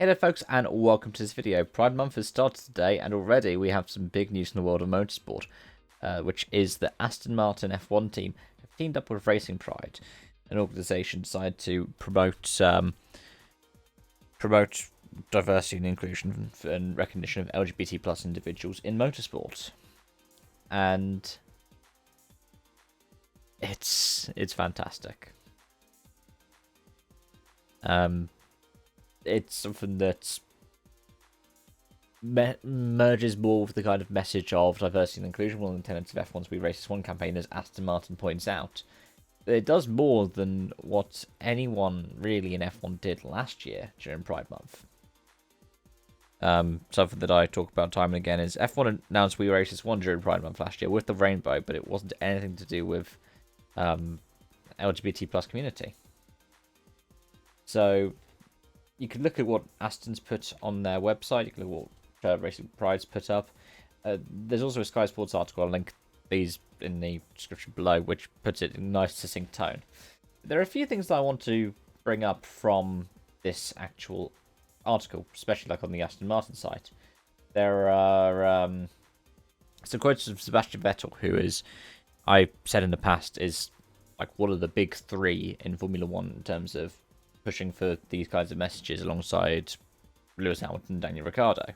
Hello folks and welcome to this video. Pride Month has started today and already we have some big news in the world of motorsport, which is the Aston Martin F1 team have teamed up with Racing Pride, an organisation decided to promote diversity and inclusion and recognition of LGBT plus individuals in motorsport. And it's fantastic. It's something that merges more with the kind of message of diversity and inclusion, one of the tenets of F1's We Race As One campaign, as Aston Martin points out. It does more than what anyone really in F1 did last year during Pride Month. Something that I talk about time and again is F1 announced We Race As One during Pride Month last year with the rainbow, but it wasn't anything to do with LGBT plus community. So you can look at what Aston's put on their website. You can look at what Racing Pride's put up. There's also a Sky Sports article. I'll link these in the description below, which puts it in a nice, succinct tone. There are a few things that I want to bring up from this actual article, especially like on the Aston Martin site. There are some quotes of Sebastian Vettel, who is, I said in the past, is like one of the big three in Formula One in terms of pushing for these kinds of messages alongside Lewis Hamilton and Daniel Ricciardo.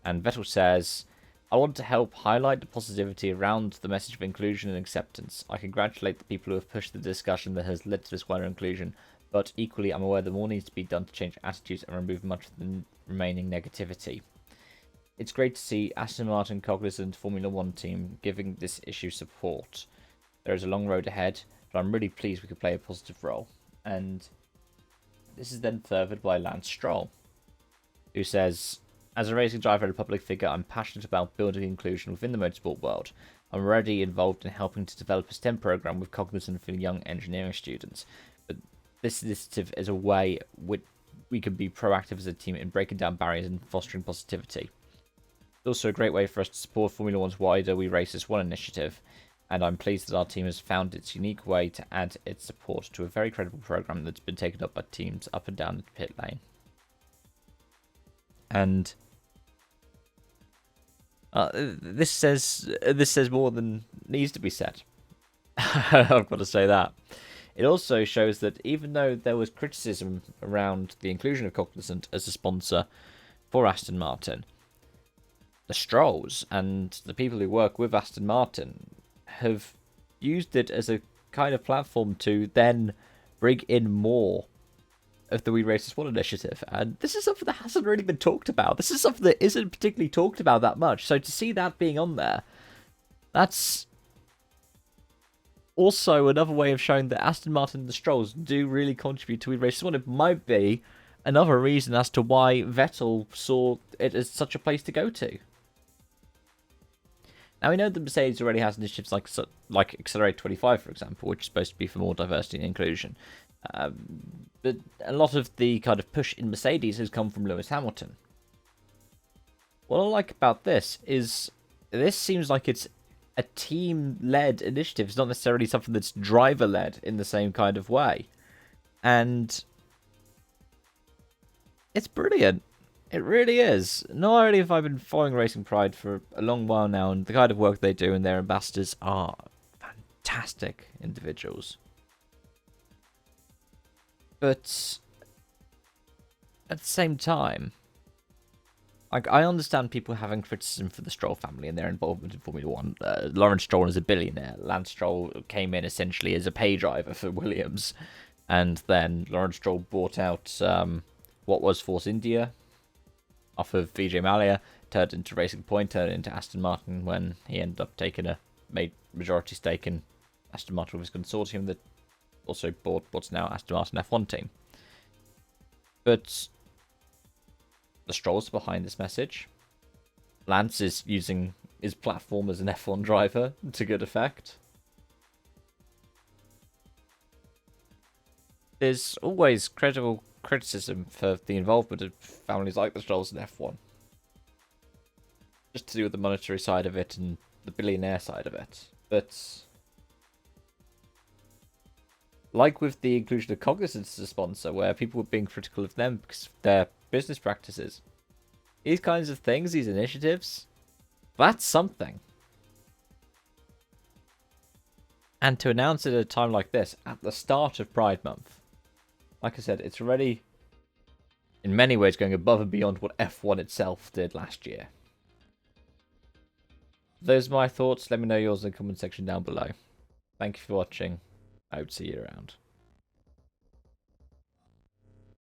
And Vettel says, I want to help highlight the positivity around the message of inclusion and acceptance. I congratulate the people who have pushed the discussion that has led to this wider inclusion, but equally I'm aware that more needs to be done to change attitudes and remove much of the remaining negativity. It's great to see Aston Martin cognizant Formula One team giving this issue support. There is a long road ahead, but I'm really pleased we could play a positive role. And this is then furthered by Lance Stroll, who says, as a racing driver and a public figure, I'm passionate about building inclusion within the motorsport world. I'm already involved in helping to develop a STEM program with cognizant for young engineering students. But this initiative is a way we can be proactive as a team in breaking down barriers and fostering positivity. It's also a great way for us to support Formula One's wider We Race As One initiative, and I'm pleased that our team has found its unique way to add its support to a very credible program that's been taken up by teams up and down the pit lane. And this says more than needs to be said. I've got to say that. It also shows that even though there was criticism around the inclusion of Cognizant as a sponsor for Aston Martin, the Strolls and the people who work with Aston Martin have used it as a kind of platform to then bring in more of the We Race As One initiative. And this is something that hasn't really been talked about. This is something that isn't particularly talked about that much. So to see that being on there, that's also another way of showing that Aston Martin and the Strolls do really contribute to We Race As One. It might be another reason as to why Vettel saw it as such a place to go to. Now, we know that Mercedes already has initiatives like Accelerate 25, for example, which is supposed to be for more diversity and inclusion. But a lot of the kind of push in Mercedes has come from Lewis Hamilton. What I like about this is this seems like it's a team-led initiative. It's not necessarily something that's driver-led in the same kind of way. And it's brilliant. It really is. Not only have I been following Racing Pride for a long while now, and the kind of work they do and their ambassadors are fantastic individuals. But at the same time, like, I understand people having criticism for the Stroll family and their involvement in Formula One. Lawrence Stroll is a billionaire. Lance Stroll came in essentially as a pay driver for Williams, and then Lawrence Stroll bought out what was Force India off of Vijay Mallya, turned into Racing Point, turned into Aston Martin when he ended up taking a majority stake in Aston Martin with his consortium that also bought what's now Aston Martin F1 team. But the Strolls are behind this message. Lance is using his platform as an F1 driver to good effect. There's always credible criticism for the involvement of families like the Strolls in F1. Just to do with the monetary side of it and the billionaire side of it. But Like with the inclusion of Cognizant as a sponsor, where people were being critical of them because of their business practices. These kinds of things, these initiatives, that's something. And to announce it at a time like this, at the start of Pride Month, like I said, it's already, in many ways, going above and beyond what F1 itself did last year. Those are my thoughts. Let me know yours in the comment section down below. Thank you for watching. I hope to see you around.